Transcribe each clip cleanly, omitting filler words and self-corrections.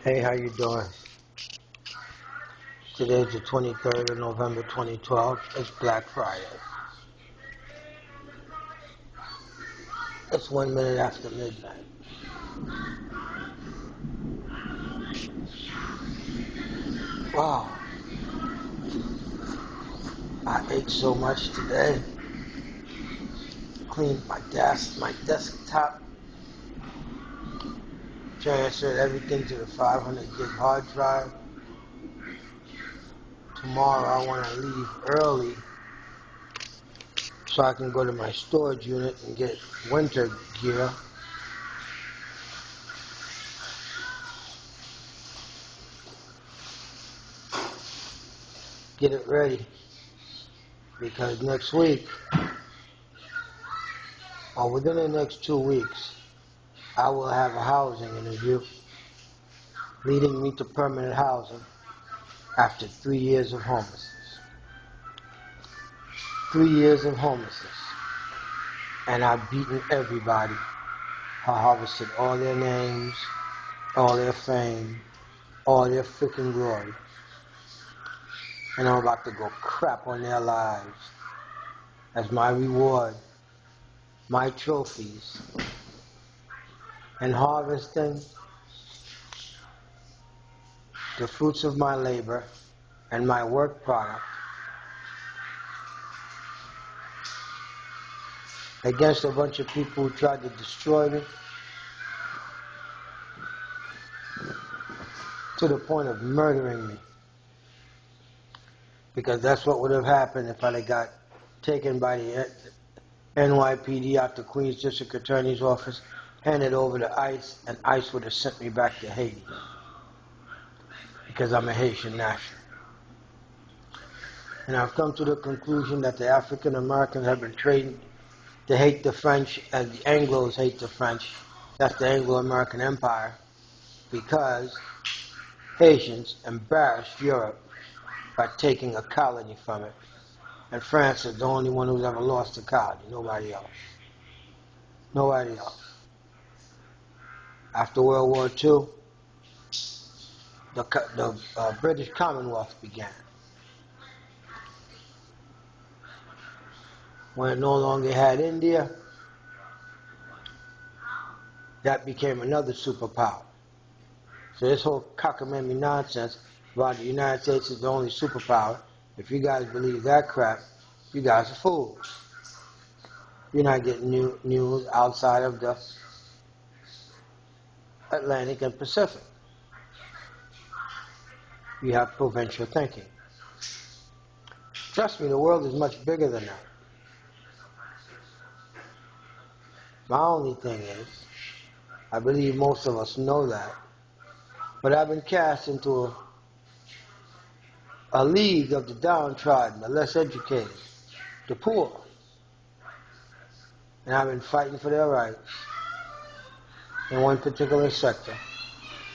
Hey, how you doing? Today's the 23rd of November 2012. It's Black Friday. It's 1 minute after midnight. Wow. I ate so much today. Cleaned my desktop. Transferred everything to the 500 gig hard drive. Tomorrow I want to leave early so I can go to my storage unit and get winter gear. Get it ready. Because next week, or within the next 2 weeks, I will have a housing interview leading me to permanent housing after 3 years of homelessness. 3 years of homelessness. And I've beaten everybody. I harvested all their names, all their fame, all their freaking glory. And I'm about to go crap on their lives as my reward, my trophies, and harvesting the fruits of my labor and my work product against a bunch of people who tried to destroy me to the point of murdering me. Because that's what would have happened if I'd have got taken by the NYPD out to Queens District Attorney's Office, handed over to ICE, and ICE would have sent me back to Haiti. Because I'm a Haitian national. And I've come to the conclusion that the African Americans have been trained to hate the French as the Anglos hate the French. That's the Anglo-American Empire. Because Haitians embarrassed Europe by taking a colony from it. And France is the only one who's ever lost a colony. Nobody else. Nobody else. After World War II, the British Commonwealth began. When it no longer had India, that became another superpower. So this whole cockamamie nonsense about the United States is the only superpower, if you guys believe that crap, you guys are fools. You're not getting news outside of the Atlantic and Pacific. You have provincial thinking. Trust me, the world is much bigger than that. My only thing is, I believe most of us know that, but I've been cast into a league of the downtrodden, the less educated, the poor. And I've been fighting for their rights in one particular sector.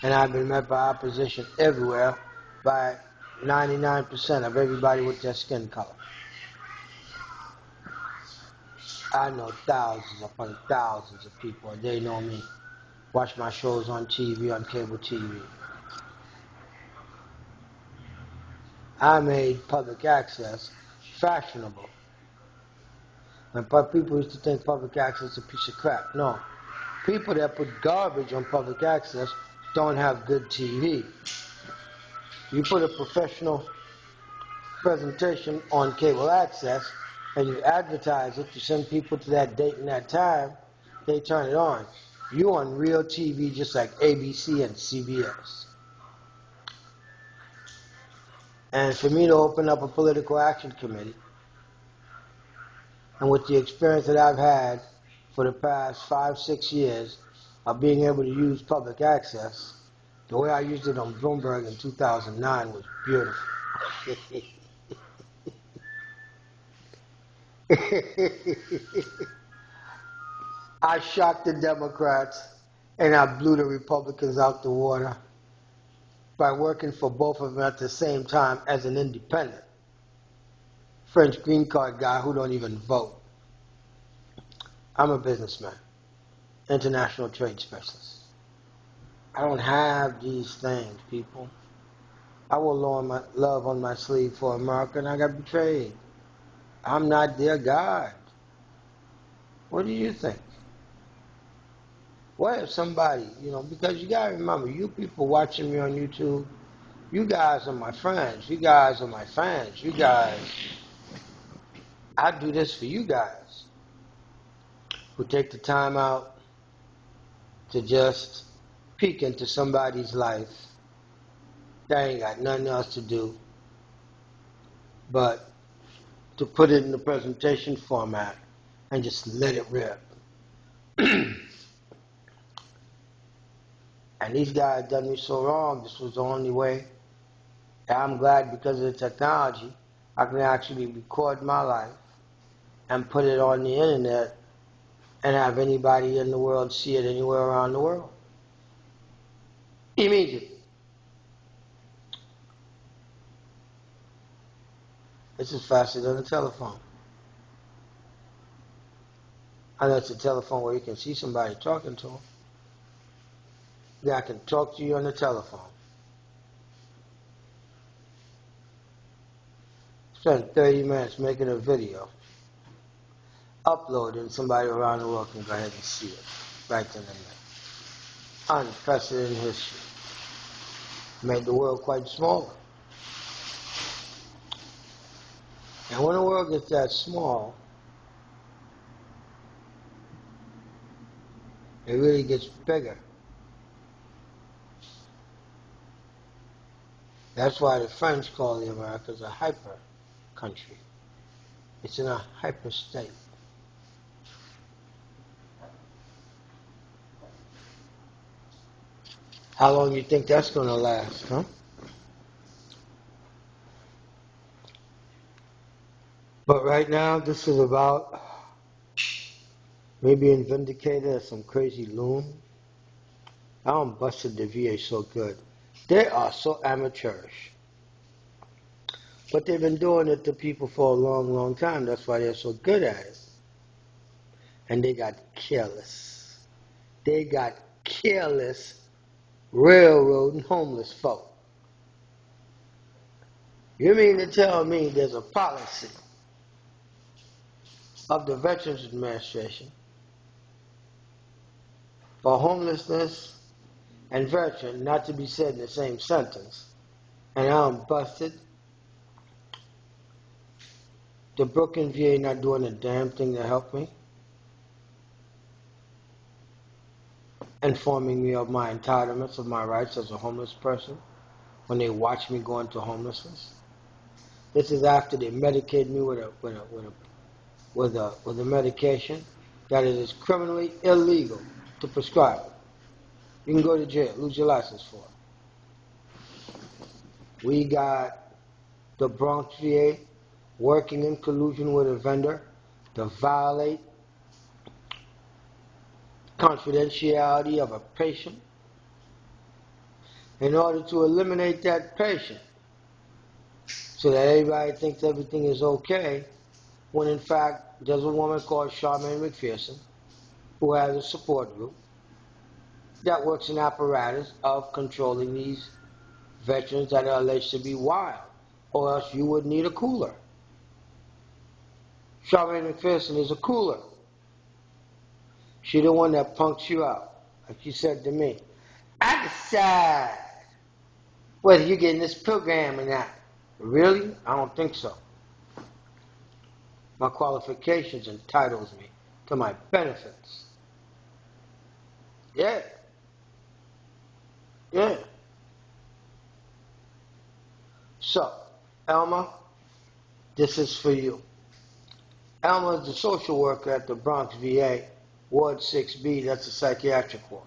And I've been met by opposition everywhere by 99% of everybody with their skin color. I know thousands upon thousands of people, and they know me. Watch my shows on TV, on cable TV. I made public access fashionable. And people used to think public access is a piece of crap. No. People that put garbage on public access don't have good TV. You put a professional presentation on cable access and you advertise it, you send people to that date and that time, they turn it on. You're on real TV just like ABC and CBS. And for me to open up a political action committee, and with the experience that I've had for the past 5-6 years of being able to use public access, the way I used it on Bloomberg in 2009 was beautiful. I shocked the Democrats and I blew the Republicans out the water by working for both of them at the same time as an independent French green card guy who don't even vote. I'm a businessman, international trade specialist. I don't have these things, people. I wore love on my sleeve for America, and I got betrayed. I'm not their God. What do you think? What if somebody, because you gotta remember, you people watching me on YouTube, you guys are my friends. You guys are my fans. You guys, I do this for you guys who take the time out to just peek into somebody's life that ain't got nothing else to do but to put it in the presentation format and just let it rip. And these guys done me so wrong, this was the only way. And I'm glad because of the technology, I can actually record my life and put it on the internet and have anybody in the world see it anywhere around the world. Immediately. This is faster than a telephone. I know it's a telephone where you can see somebody talking to them. Yeah, I can talk to you on the telephone. Spend 30 minutes making a video, upload it, and somebody around the world can go ahead and see it right then and there. Unprecedented history. Made the world quite smaller. And when the world gets that small, it really gets bigger. That's why the French call the Americas a hyper country. It's in a hyper state. How long do you think that's going to last, huh? But right now, this is about me being vindicated as some crazy loon. I don't busted the VA so good. They are so amateurish. But they've been doing it to people for a long, long time. That's why they're so good at it. And they got careless. They got careless railroading homeless folk. You mean to tell me there's a policy of the Veterans Administration for homelessness and veteran not to be said in the same sentence, and I'm busted? The Brooklyn VA not doing a damn thing to help me? Informing me of my entitlements, of my rights as a homeless person when they watch me go into homelessness? This is after they medicate me with a medication that it is criminally illegal to prescribe it. You can go to jail, lose your license for it. We got the Bronx VA working in collusion with a vendor to violate confidentiality of a patient in order to eliminate that patient so that everybody thinks everything is okay, when in fact there's a woman called Charmaine McPherson who has a support group that works in apparatus of controlling these veterans that are alleged to be wild, or else you would need a cooler. Charmaine McPherson is a cooler. She's the one that punks you out. Like she said to me, I decide whether you're getting this program or not. Really? I don't think so. My qualifications entitles me to my benefits. Yeah. Yeah. So, Elma, this is for you. Elma is the social worker at the Bronx VA, Ward 6B, that's a psychiatric ward.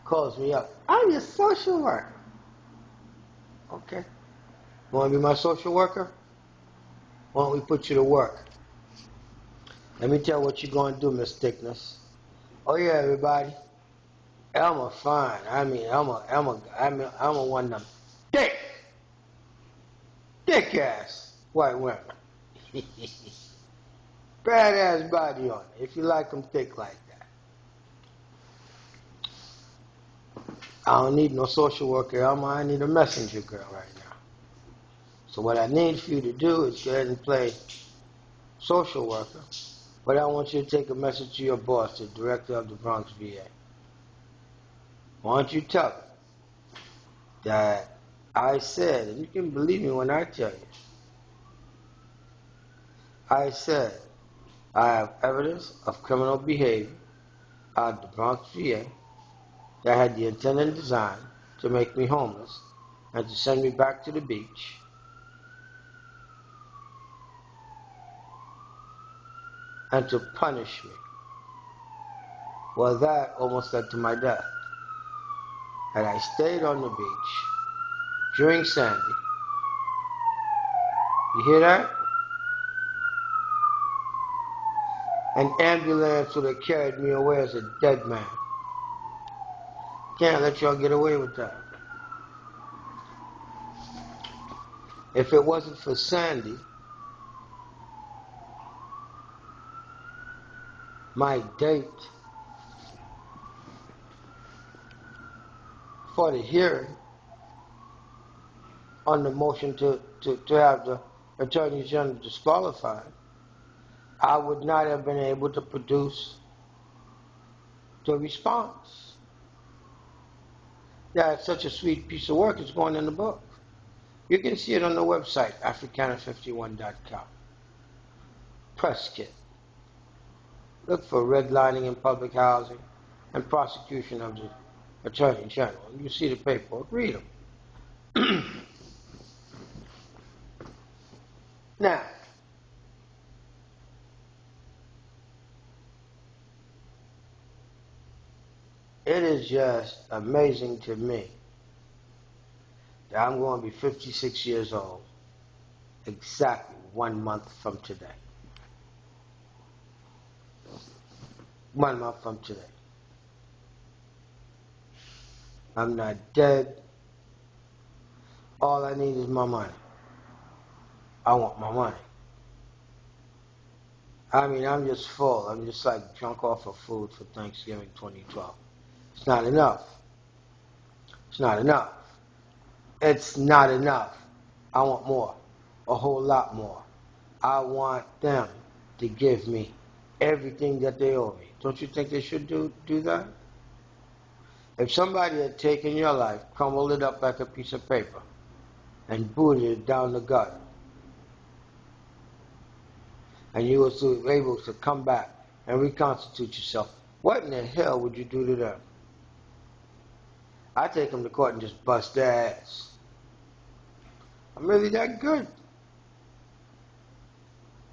Calls me up. I'm your social worker. Okay. You want to be my social worker? Why don't we put you to work? Let me tell you what you're going to do, Miss Thickness. Oh, yeah, everybody. Elma fine. Elma one of them thick ass white women. Badass body on it, if you like them thick like that. I don't need no social worker, Elma. I need a messenger girl right now. So what I need for you to do is go ahead and play social worker. But I want you to take a message to your boss, the director of the Bronx VA. Why don't you tell her that I said, and you can believe me when I tell you, I said I have evidence of criminal behavior out of the Bronx VA that had the intent and design to make me homeless and to send me back to the beach. And to punish me. Well, that almost led to my death. Had I stayed on the beach during Sandy, you hear that? An ambulance would have carried me away as a dead man. Can't let y'all get away with that. If it wasn't for Sandy, my date for the hearing on the motion to have the Attorney General disqualified, I would not have been able to produce the response. Yeah, it's such a sweet piece of work. It's going in the book. You can see it on the website, Africana51.com. Press kit. Look for redlining in public housing and prosecution of the Attorney General. You see the paperwork, read them. Now, it is just amazing to me that I'm going to be 56 years old exactly 1 month from today. 1 month from today. I'm not dead. All I need is my money. I want my money. I mean, I'm just full. I'm just like drunk off of food for Thanksgiving 2012. It's not enough. It's not enough. It's not enough. I want more. A whole lot more. I want them to give me everything that they owe me. Don't you think they should do that? If somebody had taken your life, crumbled it up like a piece of paper, and booted it down the gutter, and you were able to come back and reconstitute yourself, what in the hell would you do to them? I take them to court and just bust their ass. I'm really that good.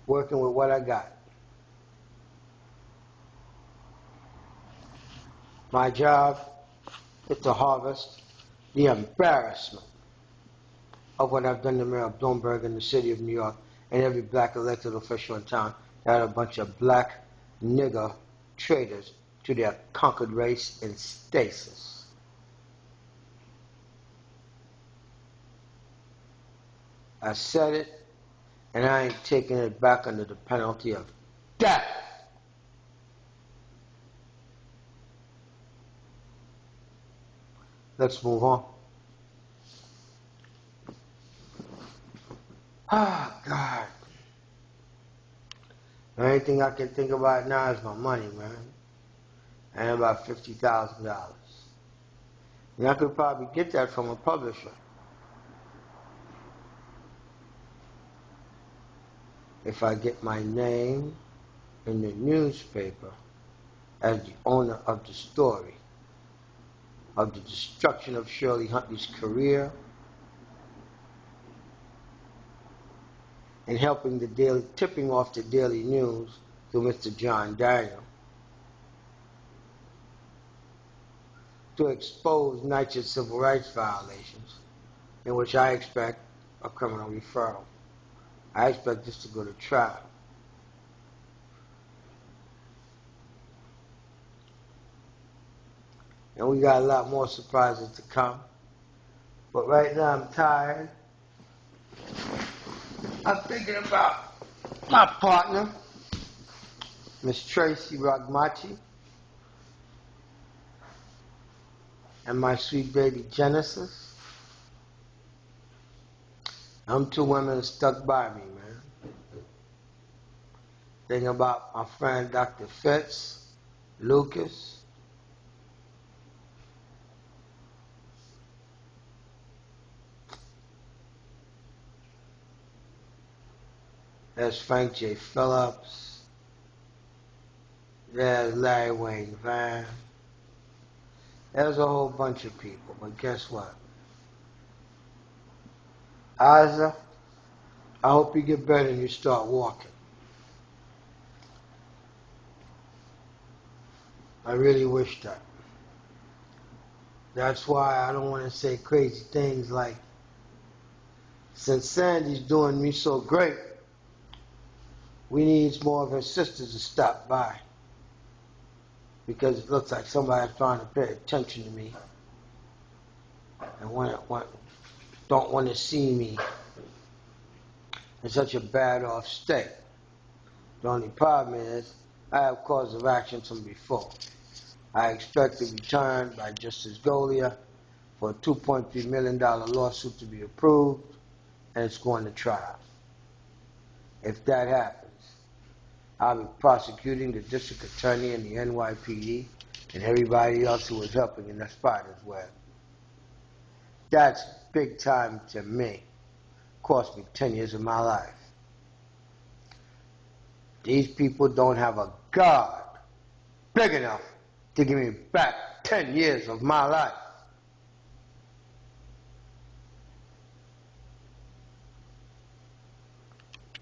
Working with what I got. My job is to harvest the embarrassment of what I've done to Mayor Bloomberg in the city of New York and every black elected official in town that had a bunch of black nigger traitors to their conquered race in stasis. I said it, and I ain't taking it back under the penalty of death. Let's move on. Oh, God. The only thing I can think about now is my money, man. And about $50,000. And I could probably get that from a publisher. If I get my name in the newspaper as the owner of the story of the destruction of Shirley Huntley's career and helping tipping off the Daily News to Mr. John Daniel to expose NYCHA's civil rights violations, in which I expect a criminal referral. I expect this to go to trial. And we got a lot more surprises to come. But right now I'm tired. I'm thinking about my partner, Miss Tracy Ragmachi, and my sweet baby Genesis. Them two women stuck by me, man. Thinking about my friend Dr. Fitz, Lucas. There's Frank J. Phillips. There's Larry Wayne Vann. There's a whole bunch of people, but guess what? Isaac, I hope you get better and you start walking. I really wish that. That's why I don't want to say crazy things like, since Sandy's doing me so great, we need more of her sisters to stop by. Because it looks like somebody's trying to pay attention to me and don't want to see me in such a bad off state. The only problem is I have cause of action from before. I expect a return by Justice Golia for a $2.3 million lawsuit to be approved, and it's going to trial. If that happens, I'll be prosecuting the district attorney and the NYPD and everybody else who was helping in that spot as well. That's big time to me. Cost me 10 years of my life. These people don't have a God big enough to give me back 10 years of my life.